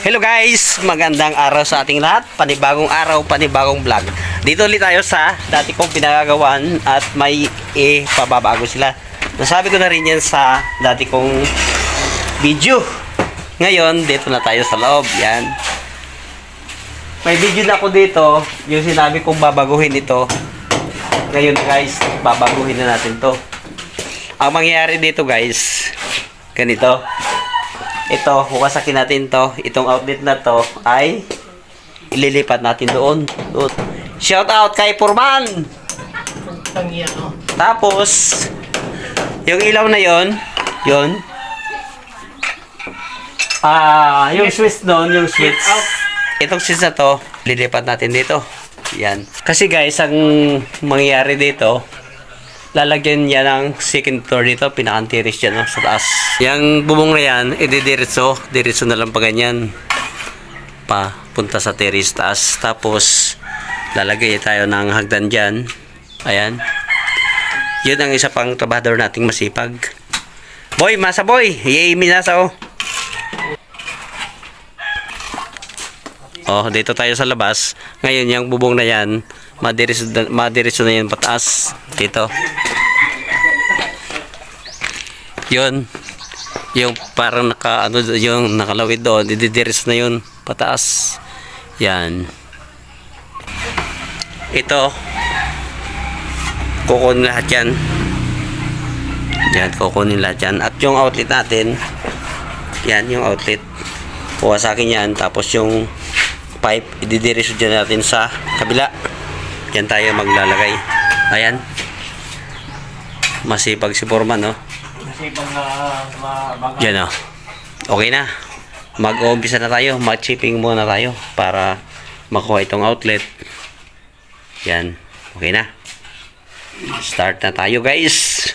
Hello guys! Magandang araw sa ating lahat. Panibagong araw, panibagong vlog. Dito ulit tayo sa dati kong pinagagawan at may pababago sila. Nasabi ko na rin yan sa dati kong video. Ngayon, dito na tayo sa loob. Yan. May video na ako dito. Yung sinabi kong babaguhin ito. Ngayon guys, babaguhin na natin to. Ang mangyayari dito guys, ganito. Ito, huwasakin natin to. Itong outlet na to ay ililipat natin doon. Shout out kay Purman! Tapos, yung ilaw na yon, yung switch doon, yung switch. Itong switch na to, lilipat natin dito. Yan. Kasi guys, ang mangyayari dito, lalagyan yan ng second floor dito, pinaka-antiris dyan no, sa taas. Yung bubong na yan, diretso na lang pa ganyan. Punta sa terrace taas. Tapos, lalagay tayo ng hagdan dyan. Ayan. Yun ang isa pang trabahador nating masipag. Boy, masa boy! Yay, minasa oh! Oh, dito tayo sa labas. Ngayon, yung bubong na yan, madiretso na yan pataas. Dito. Yun. Yung parang yung nakalawid doon, didiretso na yun pataas. Yan. Ito. Kukunin lahat yan. Yan, kukunin lahat yan. At yung outlet natin, yan, yung outlet. Kuha sa akin yan. Tapos yung pipe, ididiretso dyan natin sa kabila. Yan tayo maglalagay. Ayan. Masipag si Foreman, no? Masipag na yan, no? Okay na. Mag-uumpisa na tayo. Mag-chipping muna tayo para makuha itong outlet. Yan. Okay na. Start na tayo, guys.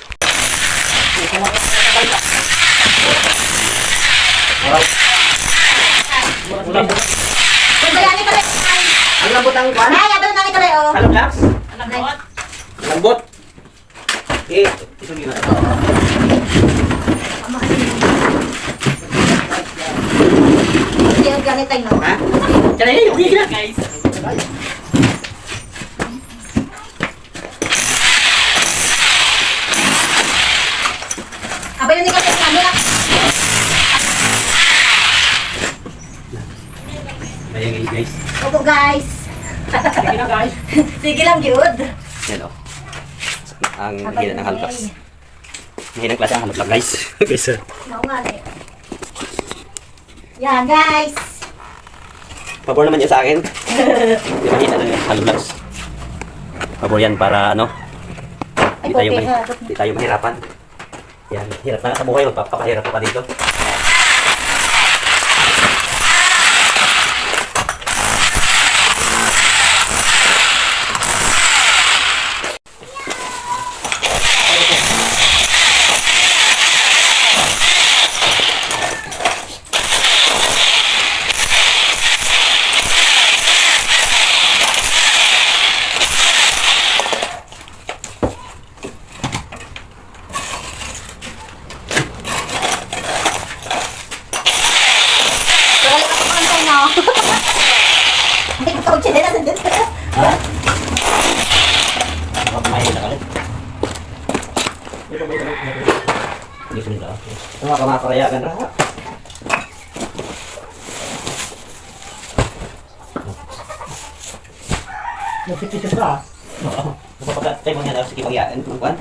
Ang lambot ang kwan? Ay, ato na ito oh. Alam laps? Lambot? Isugin na. Hindi yung ganit ay no? Ha? Tara yun, okay na. Guys. Abay yun kasi kami lang. Ayan guys. Opo guys. Sige na guys. Sige lang, Jud. Yan o. Ang hina ng halpas. Mahinang klase ang halpas lang guys. Okay sir. Oo nga eh. Yan guys. Pabor naman yan sa akin. Di mahina ng halpas. Pabor yan para ano. Ay, okay. Di tayo mahirapan. Yan. Hirap na sa buhay. Magpapahirap pa dito. Mga kamaparayagan raha. Napipitip ka? Oo. Napapagkatay mo niya daw sa kipagyaan. Kuman?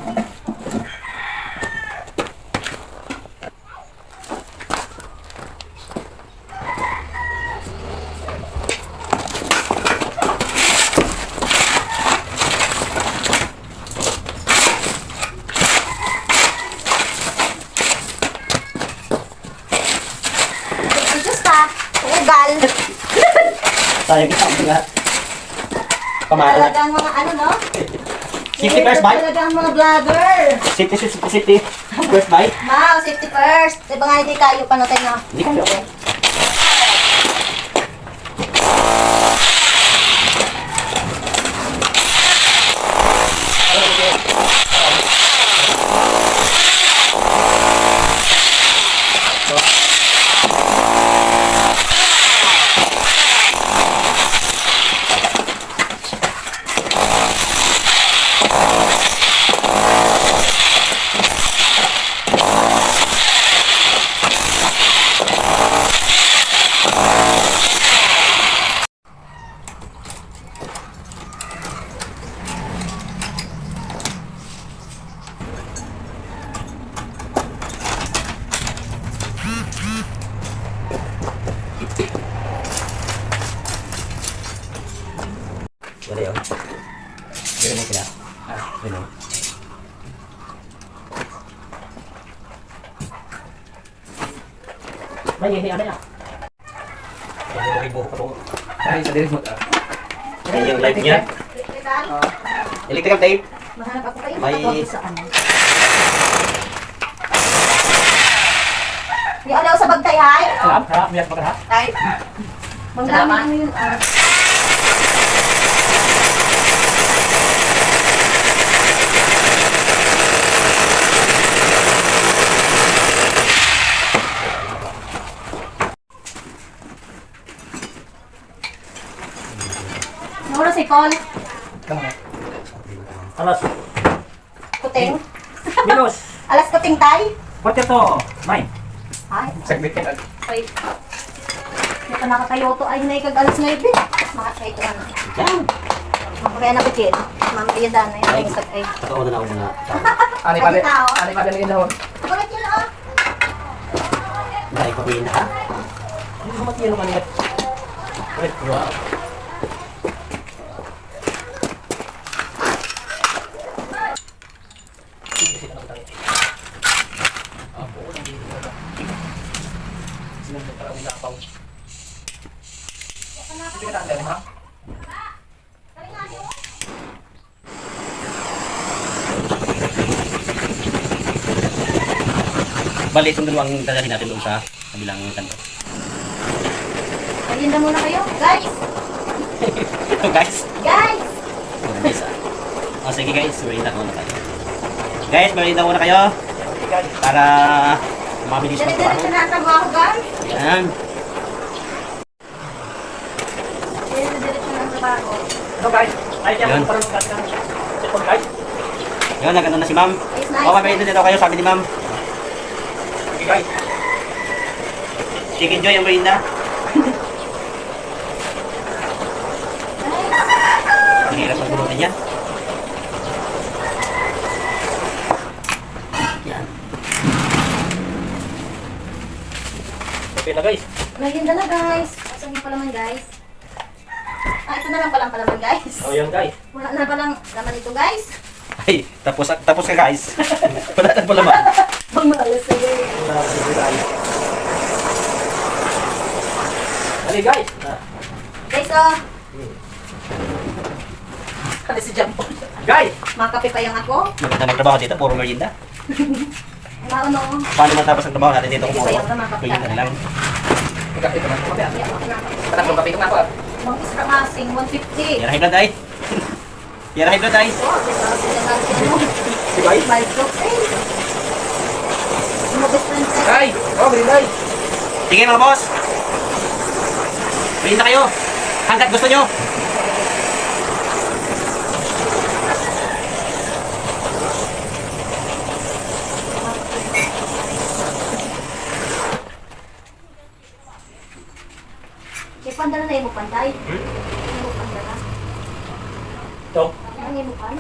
Sayang kita ang mga pamahalaan. Talagang mga ano, no? Safety first, bite? Talagang mga vlogger. Safety. First bite? Wow, safety first. Diba nga hindi kayo panotay na? Hindi kayo okay. ini ada ya. Ay, sa diris mo ta. Yan yung live niya. Electrical tape. Mahanap ako kayo. May- May... Sa ano. Yung alaw sa bagtay, hay? Harap, biar pakai harap. Tay. Manggamit ano yun. Nora si Col. Alas, Kuting. minus. Alas kuting tay. Kuat to, main. Ay, Saglit ka. ay. May ka nakakayo to ay na ikag alas 9. Makakay ito ano. Yan. Kaya nakikit. Mamaya dan na yun. Ay, ay. Patawa na ako mga tao. Ani pa din inahon. Bakit yun ah? Dahil ko rin ha. Ini sama tiyan kan ya. Wow. Bali, itong dalawang dadalhin natin doon sa kabilang kanto. Merienda muna kayo. Guys! Ito guys. Guys! Muna guys ah. O sige guys, merienda muna tayo. Guys, merienda muna kayo. Para mabilis Dali-dali magtrabaho. na ang trabaho, guys. Yan. Dali-dali na ang trabaho. Ano guys? Ay, Yan. jangan perlu kasih cellphone guys. Yan, nagano na si ma'am. Nice, nice. O, merienda dito kayo, sabi ni ma'am. Oke guys. Chicken Joy ang merienda. Ang hirap pagbunutin yan. Yan. Oke na guys. Merienda na, guys. Sabi pa naman, guys. Ah, ito na lang palang palaman, guys. Oh yan guys. Wala na palang laman ito, guys. Ay, tapos ka guys. Wala na pala ma'am. Pag maalas na, guys. Dali guys. Guys, oh. Ada si Jampon. Guys. Makape pa yung ako. Maganda magtrabaho dito, puro merienda. Ano? Paano matapos ang trabaho natin dito kung Sige, puro sayang naman, kapit merienda na lang? Ito na. Yeah, okay na. Parang kung kapitong ako. Mga isra masing, 150. Yan high blood ay. Yan high blood ay. Oh, diba? Sila natin, ano? Si guys. My God, eh. Mga best friends, eh. Ay, oh, grinday. Sige mga boss. Merienda kayo. Hanggat gusto nyo. Kaya pandala na yung panday. Yung pandala. Ito. Ang yung pan.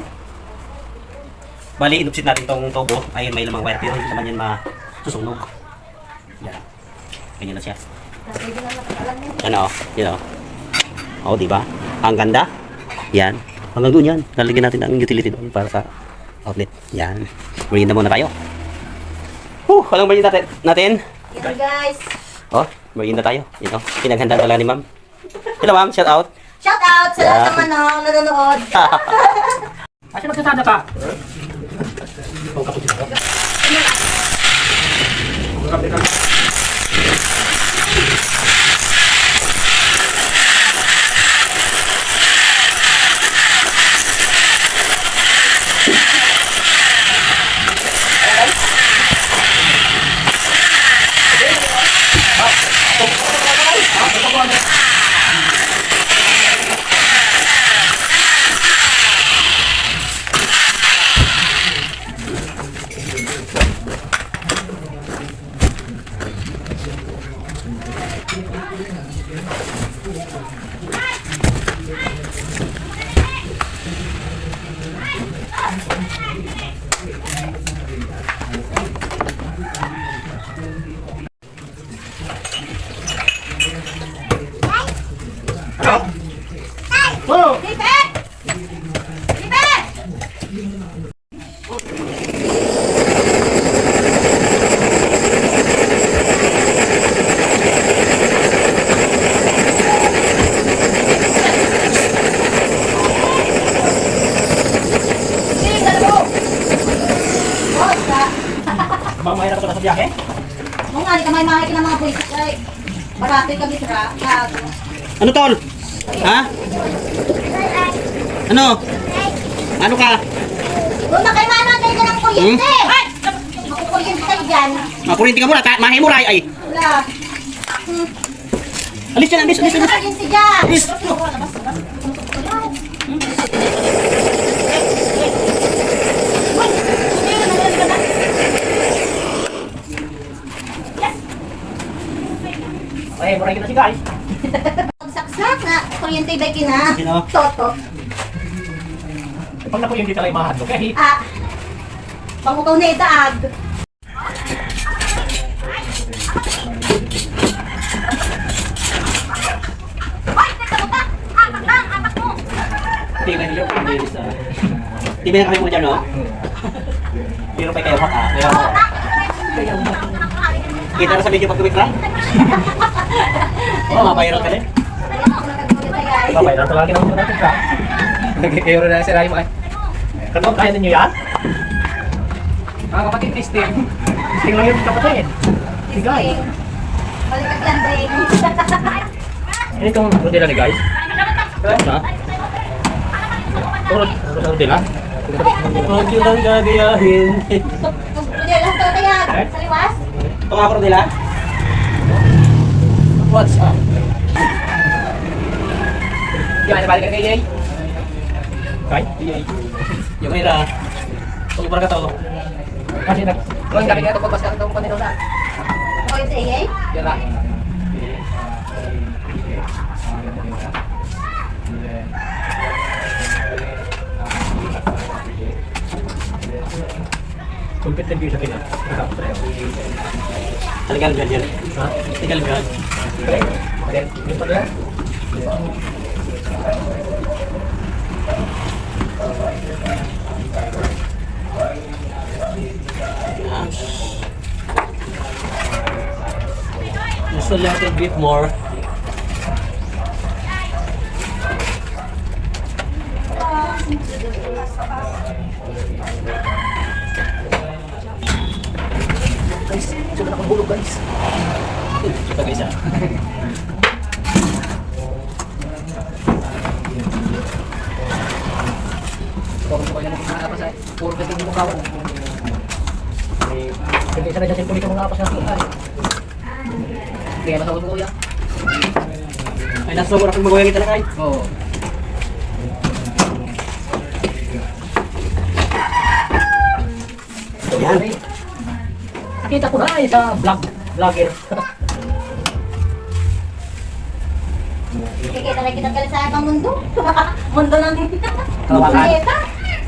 Bali, inupsit natin tong tubo. Ayun, may lamang wire. Pero hindi naman yan masusunog. Yan. Ganyan na siya. Pwede na nakakalan yun. Yan o. Yan o. O, diba? Ang ganda. Yan. Hanggang doon yan. Lalagyan natin ang utility doon para sa outlet. Yan. Merienda muna tayo. Anong merienda natin? Yan, guys. Oh, merienda tayo. Yan o. Pinaghandaan talaga ni ma'am. Hello ma'am, shout out. Shout out sa lahat ng ano, nanonood. Asya magsasada ka. may kabisra. Ah, Ano tol? Ha? Ano? Ano ka? doon na kay Mama, kayo ka ng kuryente. Ay! Makukuryente kayo dyan. Kuryente ka muna, mahi mo ray. Ay, Wala. alis yan, alis. Kayo na kuryente dyan. Alis. Ay, maray kita si guys. Pagsaksak na kuryente ba kina? Sino? Toto. Pag naku yung dito lang mahadlo. Kaya Ah. Pangukaw na itaag. Tingnan niyo kung hindi sa... Tingnan na kami mo dyan, no? Pero pa kayo ha? Kita na sa video pag kumikra? Oo, mabayran ka din. babayran talaga naman natin ka. Nag-euro na si Ray mo. Kanong kaya ninyo yan? Mga kapatid, testing. Testing lang yung kapatid. Si guys. Balikat lang din. Ano itong rodela ni guys? Ha? Itong rodela? Huwag yun lang gagayahin. Rodela lang ito kaya. Sa liwas. Ito nga ako nila. What's up? Yung ano, balik ka kay Yay? Kay? Yung ira. Kung parang ka to. Kasi nag... Kung kami nga ito, pagpas ka itong panito na. O yung sa iyay. Yan lang. Kumpit na sa kanya. Talagang dyan yan. Ha? Tinggal dyan. Yung pa yan? Just a little bit more. Guys, sumunod akong bulog guys. Ito guys ah. Kung ko yan ang mga sa puro dating mo kawan. Hindi sana dyan pulito mga apas na tulad. Kaya masawag mo kuya. Ay, nasa sobra kong magawin kita na kay. Oo. Yan. Nakita ko na sa vlogger. Kikita na kita kalisaya pang mundo. Mundo ng Kawakan. kuryenta.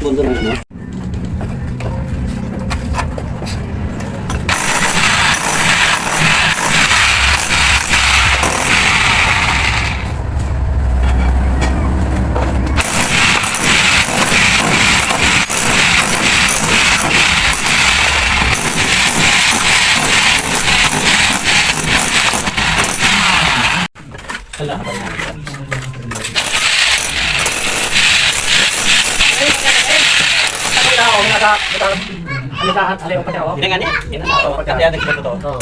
Mundo na ano. Hala. Ako na ako, alikahan, alayo pa ako. Hindi nga niya. Hindi na ako. Pagkatiyan na kita to. Oo.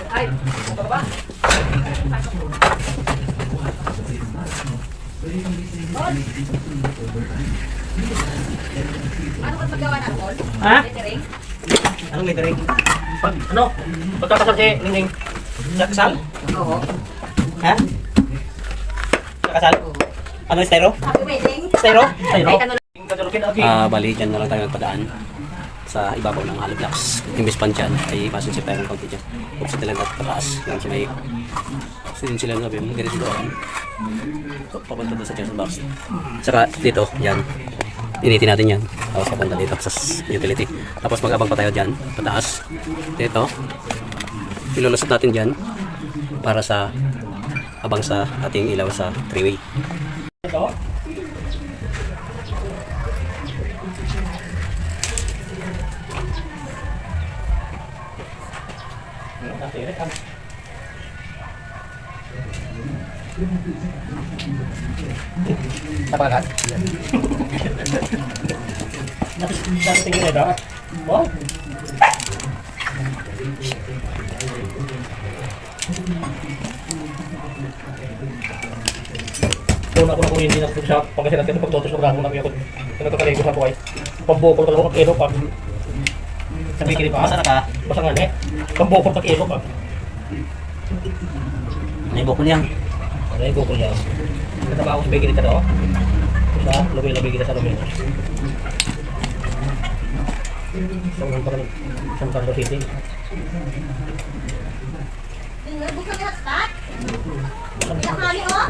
Ay, baba. Ano ka paggawa ng call? Ha? Lettering? Anong lettering? Pag, ano? Pagkakasal si Ningning. Kasal? Oo. Ha? Kasal? Ano, estero? Happy wedding. Estero? Ayun, Kahit ano lang. Kajalukin abi. Bali, dyan na lang tayo nagpadaan sa ibabaw ng hollow blocks. Yung mispan dyan ay pasensya tayo ng konti dyan. Huwag sa talaga pataas. Yan siya may sin sila nabi mo. Ganito doon. So, papunta doon sa chest box. Saka dito, yan. Initin natin yan. Tapos papunta dito sa utility. Tapos mag-abang pa tayo dyan. Pataas. Dito. Ilulusot natin dyan para sa abang sa ating ilaw sa three-way. Ito. Napakagat. Dating yun ito. Wow. Doon ako na kung hindi na sa pagkasilat ka pagtotos ng ramo namin ako. Nagkakaligo sa buhay. Pambukol talaga ako kilo pag sabi kini pa. Masarap ka. Basta nga eh. Pambukol pag kilo pag. May buko niyan. Ay, bukol niya. Nagtrabaho sa bakery dito. Sa lubay-labay kita sa Romero. San Carlos City. Buksan niya hotspot. Pinakali, oh.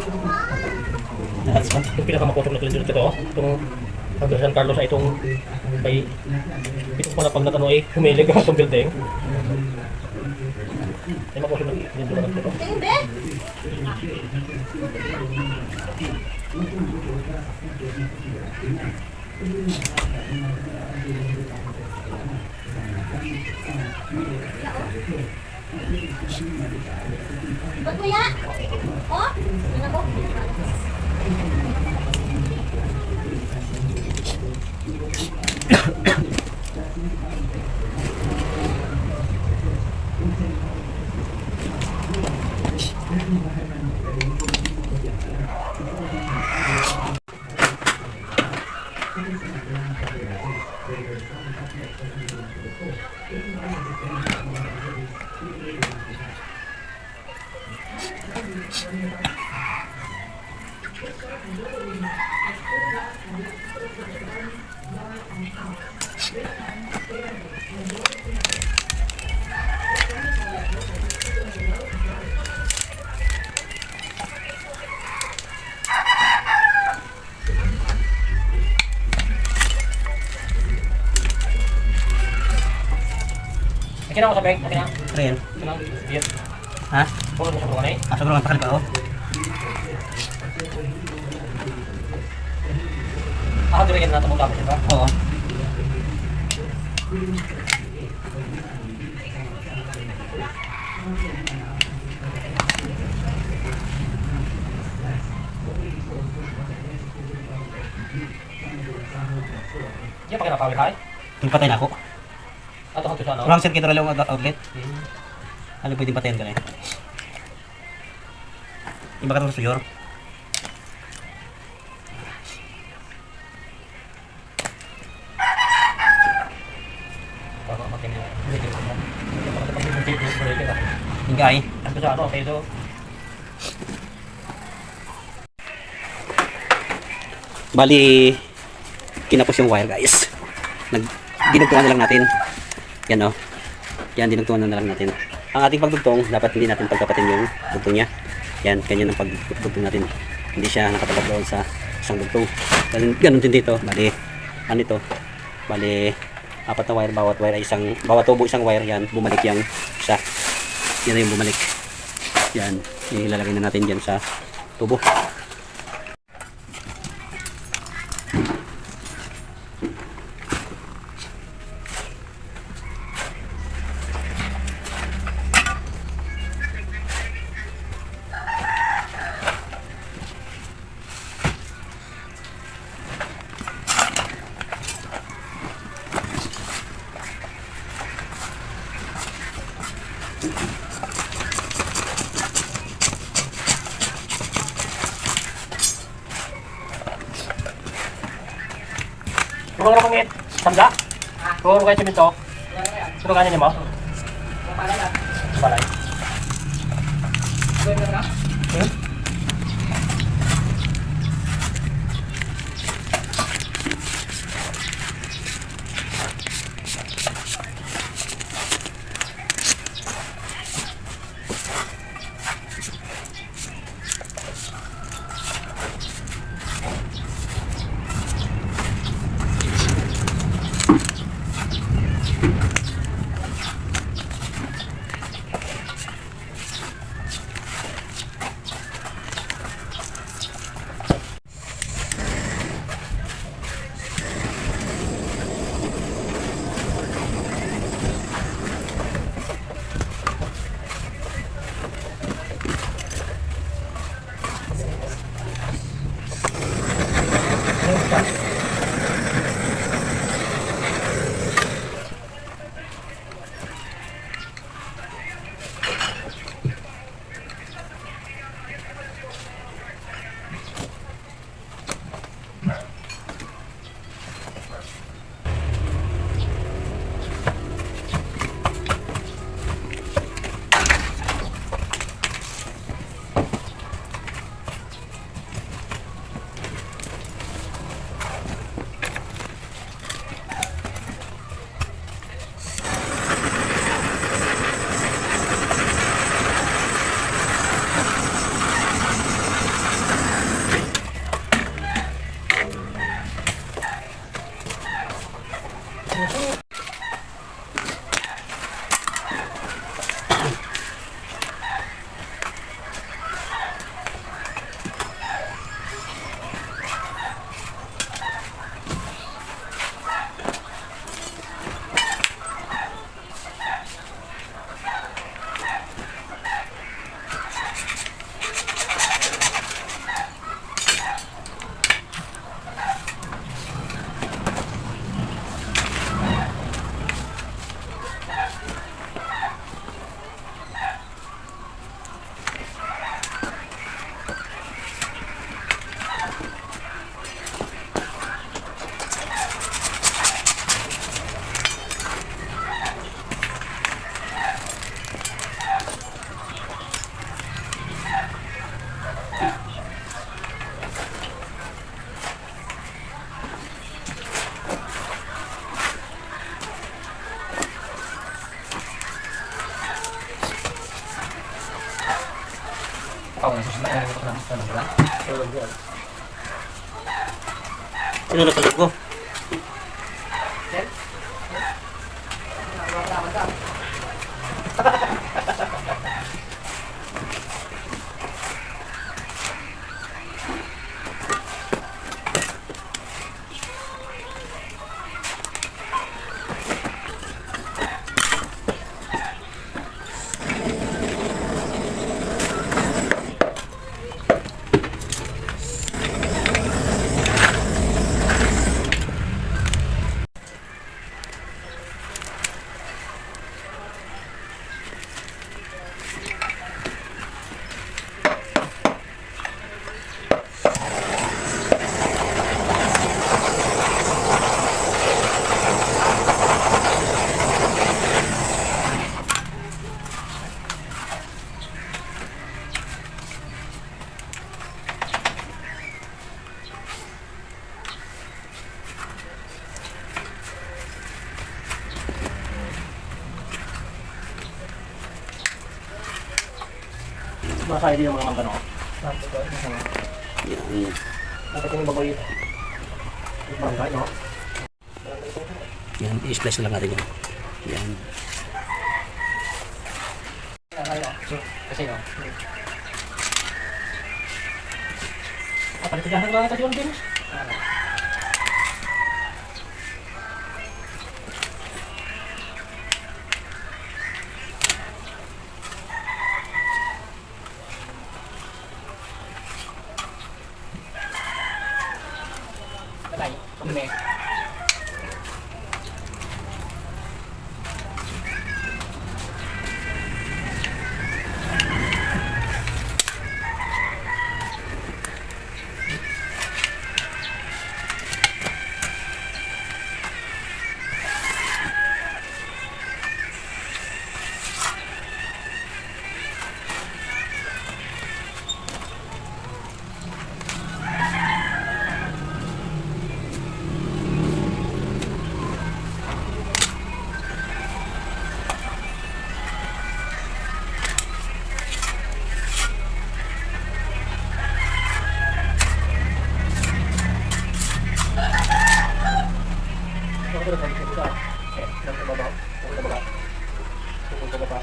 Yung pinakamakotong na tuloy dito. Itong hanggang San Carlos ay itong may itong pala pag natano ay humilig ang itong building. Ay makotong na tuloy dito. Hindi. Ba't mo yan? Oh? Yun ako. Akin ako sa bag. Akin na. Ren. Akin na. Yes. Ha? Puro mo sa mga eh. Asa ko lang pakali pa oh. Ako dirigyan na ito mong tapos, di ba? Oo. Diyan pa kinapawil hay. Patay na ako. Ato kang tusa, no? Walang circuit relay outlet. Ano pwedeng patayin ka na eh. Iba ka ito sa suyor. Baka makin mo. Hindi ka. Hingga ay. Ang tusa, ano? Okay, do. Bali, kinapos yung wire guys. Dinugtungan na lang natin. Yan oh. Yan, dinugtungan na lang natin. Ang ating pagdugtong, dapat hindi natin pagkapatin yung dugtong niya. Yan, ganyan ang pagdugtong natin. Hindi siya nakatapat doon sa isang dugtong. Ganun din dito. Bali, ano ito? Bali, apat na wire, bawat wire ay bawat tubo isang wire yan, bumalik yung isa. Yan na yung bumalik. Yan, ilalagay na natin dyan sa tubo. Kung ano pangit? Samda? Kung ano kayo siminto? Kung ano niya mo? Balay. Pwede na. Hmm? Ikaw na susunod. Ano ito na ba? Sino natulog ko? Masaya din yung mga mangga, no? Yan. Bakit yung baboy? Yung bangkay, no? Yan, i-splice lang natin yan. Yan. Kasi no. Palit dyan lang kasi yung din. Patay. Kume. pa.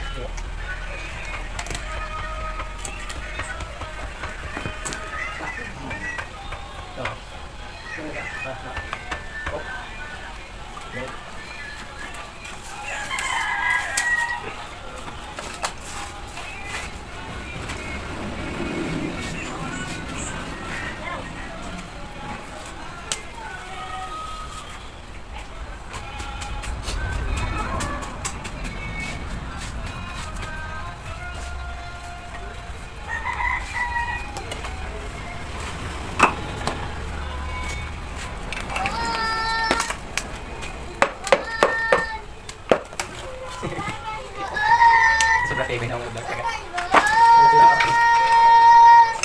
Sobrang favorite ako mag-vlog talaga.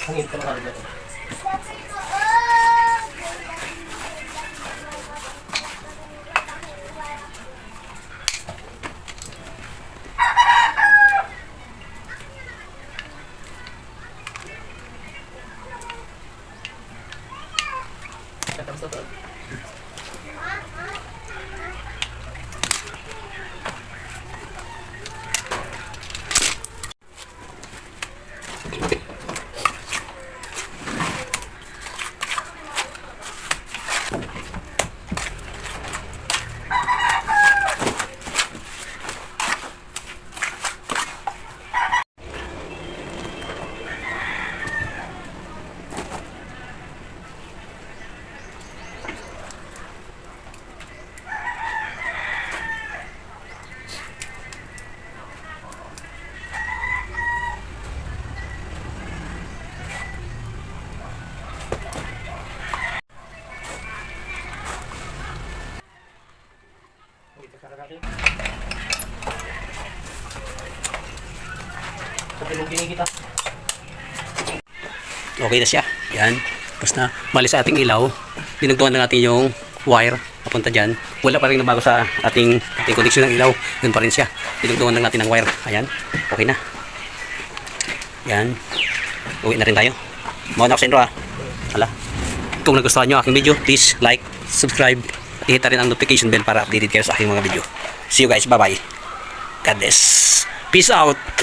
Ang hit ko na kami dito. Tapos to. Kita. Okay na siya. Yan. Tapos na, bali sa ating ilaw, dinugtungan na natin yung wire papunta dyan. Wala pa rin nabago sa ating connection ng ilaw. Yun pa rin siya. Dinugtungan na natin ng wire. Ayan. Okay na. Yan. Uwi na rin tayo. Muna ako sa intro ha. Hala. Kung nagustuhan nyo aking video, please like, subscribe, i-hit na rin ang notification bell para updated kayo sa aking mga video. See you guys. Bye-bye. God bless. Peace out.